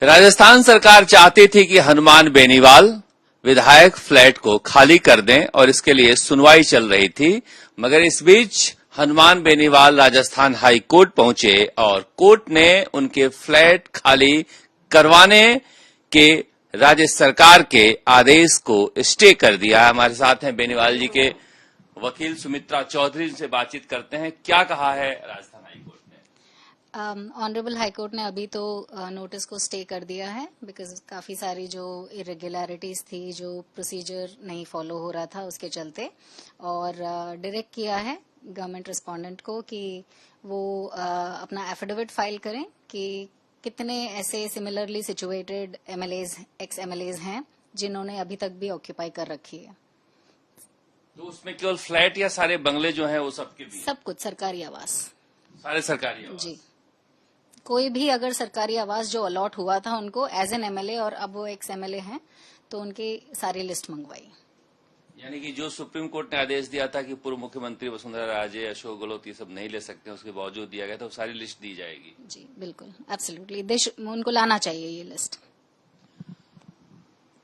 राजस्थान सरकार चाहती थी कि हनुमान बेनीवाल विधायक फ्लैट को खाली कर दें और इसके लिए सुनवाई चल रही थी, मगर इस बीच हनुमान बेनीवाल राजस्थान हाई कोर्ट पहुंचे और कोर्ट ने उनके फ्लैट खाली करवाने के राज्य सरकार के आदेश को स्टे कर दिया। हमारे साथ हैं बेनीवाल जी के वकील सुमित्रा चौधरी, से बातचीत करते हैं। क्या कहा है राजस्थान हाई कोर्ट ने? ऑनरेबल हाई कोर्ट ने अभी तो नोटिस को स्टे कर दिया है, बिकॉज काफी सारी जो इरेगुलरिटीज थी, जो प्रोसीजर नहीं फॉलो हो रहा था उसके चलते, और डायरेक्ट किया है गवर्नमेंट रिस्पोंडेंट को कि वो अपना एफिडेविट फाइल करें कि कितने ऐसे similarly situated MLAs, x MLAs हैं जिन्होंने अभी तक भी ऑक्यूपाई कर रखी है। तो उसमें केवल फ्लैट या सारे बंगले जो हैं वो सबके भी? सब कुछ सरकारी आवास, सारे सरकारी आवास जी। कोई भी अगर सरकारी आवास जो अलॉट हुआ था उनको एज एन एमएलए और अब वो एक्स एमएलए हैं तो उनकी सारी लिस्ट मंगवाई। यानी कि जो सुप्रीम कोर्ट ने आदेश दिया था कि पूर्व मुख्यमंत्री वसुंधरा राजे, अशोक गहलोत ये सब नहीं ले सकते, उसके बावजूद दिया गया था, वो सारी लिस्ट दी जाएगी? जी बिल्कुल, एब्सोल्युटली, उनको लाना चाहिए ये लिस्ट।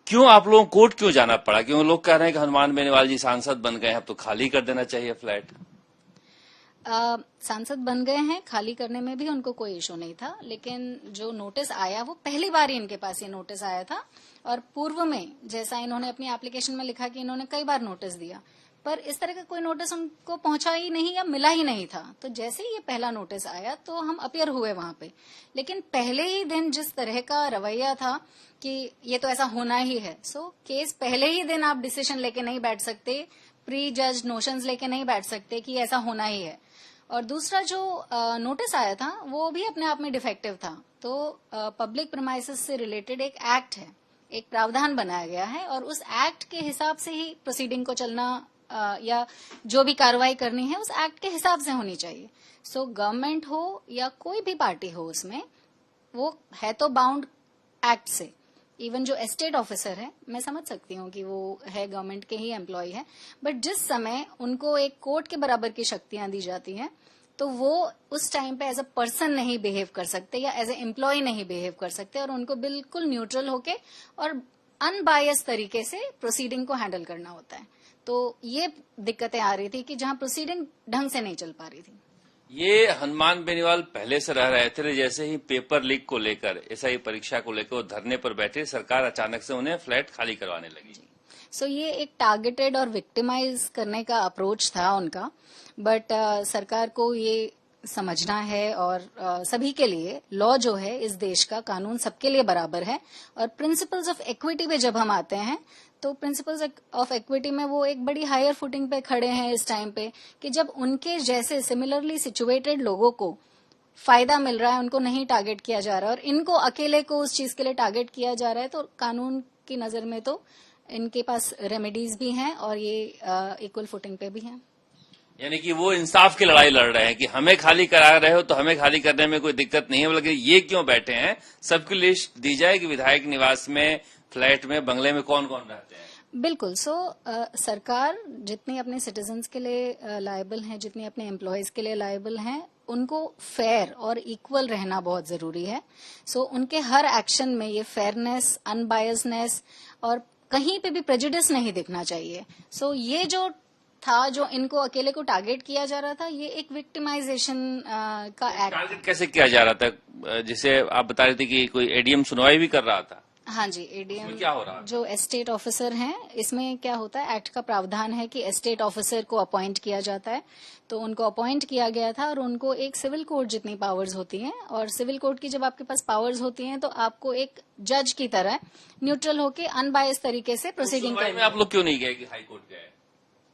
क्यों आप लोगों को कोर्ट क्यों जाना पड़ा? क्यों लोग कह रहे हैं कि हनुमान बेनीवाल जी सांसद बन गए हैं, अब तो खाली कर देना चाहिए फ्लैट? सांसद बन गए हैं, खाली करने में भी उनको कोई इशू नहीं था, लेकिन जो नोटिस आया वो पहली बार ही इनके पास ये नोटिस आया था, और पूर्व में जैसा इन्होंने अपनी एप्लीकेशन में लिखा कि इन्होंने कई बार नोटिस दिया, पर इस तरह का कोई नोटिस उनको पहुंचा ही नहीं या मिला ही नहीं था। तो जैसे ही ये पहला नोटिस आया तो हम अपीयर हुए वहां पे, लेकिन पहले ही दिन जिस तरह का रवैया था कि ये तो ऐसा होना ही है, सो केस पहले ही दिन आप डिसीजन लेके नहीं बैठ सकते, प्री जज नोशंस लेके नहीं बैठ सकते कि ऐसा होना ही है। और दूसरा जो नोटिस आया था वो भी अपने आप में डिफेक्टिव था। तो पब्लिक प्रीमाइसेस से रिलेटेड एक एक्ट है, एक प्रावधान बनाया गया है, और उस एक्ट के हिसाब से ही प्रोसीडिंग को चलना या जो भी कार्रवाई करनी है उस एक्ट के हिसाब से होनी चाहिए। सो गवर्नमेंट हो या कोई भी पार्टी हो, उसमें वो है तो बाउंड एक्ट से। इवन जो एस्टेट ऑफिसर है, मैं समझ सकती हूँ कि वो है गवर्नमेंट के ही एम्प्लॉय है, बट जिस समय उनको एक कोर्ट के बराबर की शक्तियां दी जाती हैं तो वो उस टाइम पे एज अ पर्सन नहीं बिहेव कर सकते या एज ए एम्प्लॉय नहीं बिहेव कर सकते, और उनको बिल्कुल न्यूट्रल होके और अनबायस तरीके से प्रोसीडिंग को हैंडल करना होता है। तो ये दिक्कतें आ रही थी कि जहां प्रोसीडिंग ढंग से नहीं चल पा रही थी। ये हनुमान बेनीवाल पहले से रह रहे थे, जैसे ही पेपर लीक को लेकर, एसआई परीक्षा को लेकर वो धरने पर बैठे, सरकार अचानक से उन्हें फ्लैट खाली करवाने लगी। सो ये एक टारगेटेड और विक्टिमाइज करने का अप्रोच था उनका, बट सरकार को ये समझना है, और सभी के लिए लॉ जो है इस देश का, कानून सबके लिए बराबर है, और प्रिंसिपल्स ऑफ इक्विटी पे जब हम आते हैं तो प्रिंसिपल्स ऑफ इक्विटी में वो एक बड़ी हायर फुटिंग पे खड़े हैं इस टाइम पे, कि जब उनके जैसे सिमिलरली सिचुएटेड लोगों को फायदा मिल रहा है, उनको नहीं टारगेट किया जा रहा है, और इनको अकेले को उस चीज के लिए टारगेट किया जा रहा है, तो कानून की नजर में तो इनके पास रेमेडीज भी हैं और ये इक्वल फुटिंग पे भी हैं। यानी कि वो इंसाफ की लड़ाई लड़ रहे हैं कि हमें खाली करा रहे हो तो हमें खाली करने में कोई दिक्कत नहीं है, बल्कि ये क्यों बैठे हैं, सबकी लिस्ट दी जाए कि विधायक निवास में, फ्लैट में, बंगले में कौन कौन रहते हैं। बिल्कुल। सो सरकार जितनी अपने सिटीजन्स के लिए लायबल हैं, जितनी अपने एम्प्लॉयज के लिए लायबल हैं, उनको फेयर और इक्वल रहना बहुत जरूरी है। सो उनके हर एक्शन में ये फेयरनेस, अनबायसनेस और कहीं पे भी प्रेजुडिस नहीं दिखना चाहिए। सो ये जो था, जो इनको अकेले को टारगेट किया जा रहा था, ये एक विक्टिमाइजेशन का एक्ट। टारगेट कैसे किया जा रहा था? जिसे आप बता रहे थे कि कोई एडीएम सुनवाई भी कर रहा था। हाँ जी, एडीएम क्या हो रहा? जो एस्टेट ऑफिसर हैं, इसमें क्या होता है, एक्ट का प्रावधान है कि एस्टेट ऑफिसर को अपॉइंट किया जाता है, तो उनको अपॉइंट किया गया था, और उनको एक सिविल कोर्ट जितनी पावर्स होती हैं, और सिविल कोर्ट की जब आपके पास पावर्स होती हैं तो आपको एक जज की तरह न्यूट्रल होके अनबायस तरीके से प्रोसीडिंग करनी है। आप लोग क्यों नहीं गए कि हाई कोर्ट गए?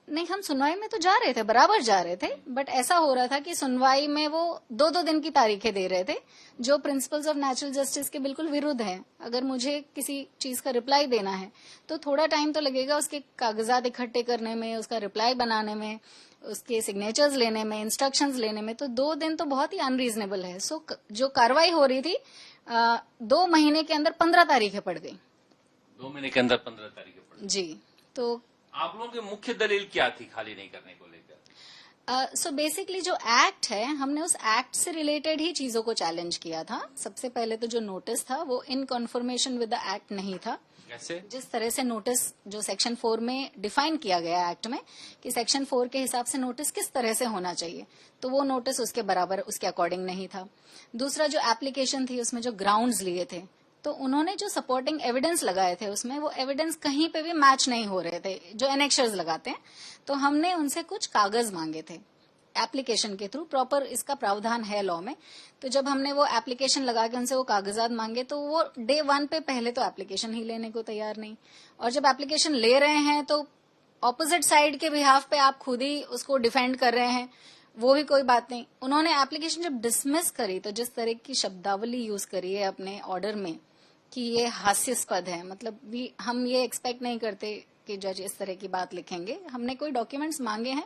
नहीं, हम सुनवाई में तो जा रहे थे, बराबर जा रहे थे, बट ऐसा हो रहा था कि सुनवाई में वो 2-2 दिन की तारीखें दे रहे थे, जो प्रिंसिपल्स ऑफ नेचुरल जस्टिस के बिल्कुल विरुद्ध है। अगर मुझे किसी चीज का रिप्लाई देना है तो थोड़ा टाइम तो लगेगा उसके कागजात इकट्ठे करने में, उसका रिप्लाई बनाने में, उसके सिग्नेचर्स लेने में, इंस्ट्रक्शंस लेने में, तो 2 दिन तो बहुत ही अनरीजनेबल है। सो जो कार्रवाई हो रही थी 2 महीने के अंदर 15 तारीखें पड़ गई। 2 महीने के अंदर 15 तारीखें पड़ गई जी। तो आप लोगों की मुख्य दलील क्या थी खाली नहीं करने को लेकर? सो बेसिकली जो एक्ट है, हमने उस एक्ट से रिलेटेड ही चीजों को चैलेंज किया था। सबसे पहले तो जो नोटिस था वो इन कन्फर्मेशन विद द एक्ट नहीं था। कैसे? जिस तरह से नोटिस जो सेक्शन 4 में डिफाइन किया गया एक्ट में कि सेक्शन 4 के हिसाब से नोटिस किस तरह से होना चाहिए, तो वो नोटिस उसके बराबर, उसके अकॉर्डिंग नहीं था। दूसरा जो एप्लीकेशन थी उसमें जो ग्राउंड्स लिए थे, तो उन्होंने जो सपोर्टिंग एविडेंस लगाए थे उसमें वो एविडेंस कहीं पे भी मैच नहीं हो रहे थे, जो एनेक्शर्स लगाते हैं। तो हमने उनसे कुछ कागज मांगे थे एप्लीकेशन के थ्रू, प्रॉपर इसका प्रावधान है लॉ में। तो जब हमने वो एप्लीकेशन लगा के उनसे वो कागजात मांगे तो वो डे 1 पे पहले तो एप्लीकेशन ही लेने को तैयार नहीं, और जब एप्लीकेशन ले रहे हैं तो ऑपोजिट साइड के बिहाफ पे आप खुद ही उसको डिफेंड कर रहे हैं, वो भी कोई बात नहीं। उन्होंने एप्लीकेशन जब डिसमिस करी तो जिस तरह की शब्दावली यूज करी है अपने ऑर्डर में कि ये हास्यास्पद है, मतलब हम ये एक्सपेक्ट नहीं करते कि जज इस तरह की बात लिखेंगे। हमने कोई डॉक्यूमेंट्स मांगे हैं,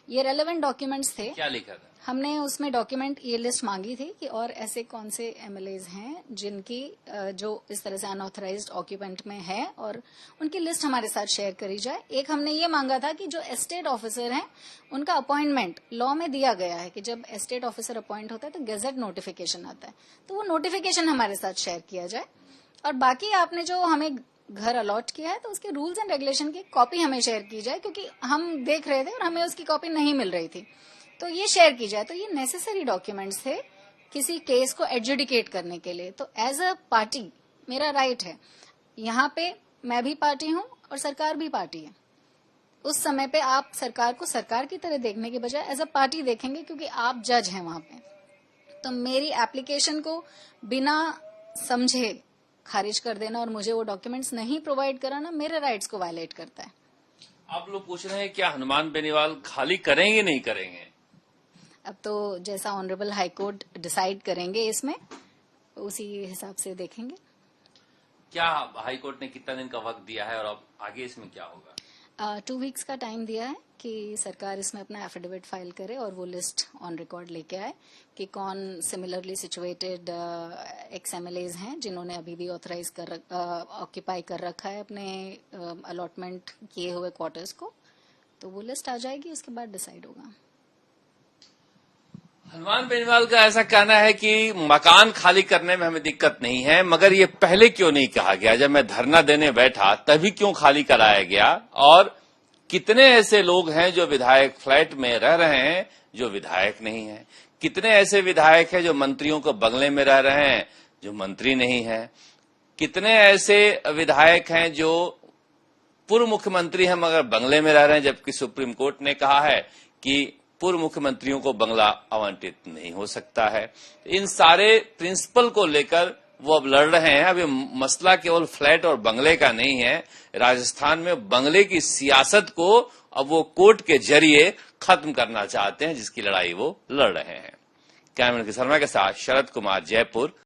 ये रेलेवेंट डॉक्यूमेंट्स थे। क्या लिखा था? हमने उसमें डॉक्यूमेंट ये लिस्ट मांगी थी कि और ऐसे कौन से एमएलएज हैं जिनकी जो इस तरह से अनऑथराइज्ड ऑक्यूपेंट में है, और उनकी लिस्ट हमारे साथ शेयर करी जाए। एक हमने ये मांगा था कि जो एस्टेट ऑफिसर हैं उनका अपॉइंटमेंट लॉ में दिया गया है कि जब एस्टेट ऑफिसर अपॉइंट होता है तो गेजेट नोटिफिकेशन आता है, तो वो नोटिफिकेशन हमारे साथ शेयर किया जाए। और बाकी आपने जो हमें घर अलॉट किया है तो उसके रूल्स एंड रेगुलेशन की कॉपी हमें शेयर की जाए, क्योंकि हम देख रहे थे और हमें उसकी कॉपी नहीं मिल रही थी, तो ये शेयर की जाए। तो ये नेसेसरी डॉक्यूमेंट्स थे किसी केस को एडजुडिकेट करने के लिए। तो एज अ पार्टी मेरा राइट है, यहाँ पे मैं भी पार्टी हूँ और सरकार भी पार्टी है। उस समय पे आप सरकार को सरकार की तरह देखने के बजाय एज अ पार्टी देखेंगे, क्योंकि आप जज हैं वहां पे। तो मेरी एप्लीकेशन को बिना समझे खारिज कर देना और मुझे वो डॉक्यूमेंट्स नहीं प्रोवाइड कराना मेरे राइट्स को वायलेट करता है। आप लोग पूछ रहे हैं क्या हनुमान बेनीवाल खाली करेंगे नहीं करेंगे? अब तो जैसा ऑनरेबल हाई कोर्ट डिसाइड करेंगे इसमें, उसी हिसाब से देखेंगे। क्या हाई कोर्ट ने कितना दिन का वक्त दिया है और अब आगे इसमें क्या होगा? 2 वीक्स का टाइम दिया है कि सरकार इसमें अपना एफिडेविट फाइल करे और वो लिस्ट ऑन रिकॉर्ड लेके आए कि कौन सिमिलरली सिचुएटेड एक्स एमएलएज हैं जिन्होंने अभी भी ऑथराइज कर ऑक्यूपाई कर रखा है अपने अलॉटमेंट किए हुए क्वार्टर्स को। तो वो लिस्ट आ जाएगी, उसके बाद डिसाइड होगा। हनुमान बेनीवाल का ऐसा कहना है कि मकान खाली करने में हमें दिक्कत नहीं है, मगर ये पहले क्यों नहीं कहा गया? जब मैं धरना देने बैठा तभी क्यों खाली कराया गया? और कितने ऐसे लोग हैं जो विधायक फ्लैट में रह रहे हैं जो विधायक नहीं है? कितने ऐसे विधायक हैं जो मंत्रियों को बंगले में रह रहे हैं जो मंत्री नहीं है? कितने ऐसे विधायक हैं जो पूर्व मुख्यमंत्री हैं मगर बंगले में रह रहे हैं, जबकि सुप्रीम कोर्ट ने कहा है कि पूर्व मुख्यमंत्रियों को बंगला आवंटित नहीं हो सकता है। इन सारे प्रिंसिपल को लेकर वो अब लड़ रहे हैं। अब ये मसला केवल फ्लैट और बंगले का नहीं है, राजस्थान में बंगले की सियासत को अब वो कोर्ट के जरिए खत्म करना चाहते हैं, जिसकी लड़ाई वो लड़ रहे हैं। कैमरा शर्मा के साथ शरद कुमार, जयपुर।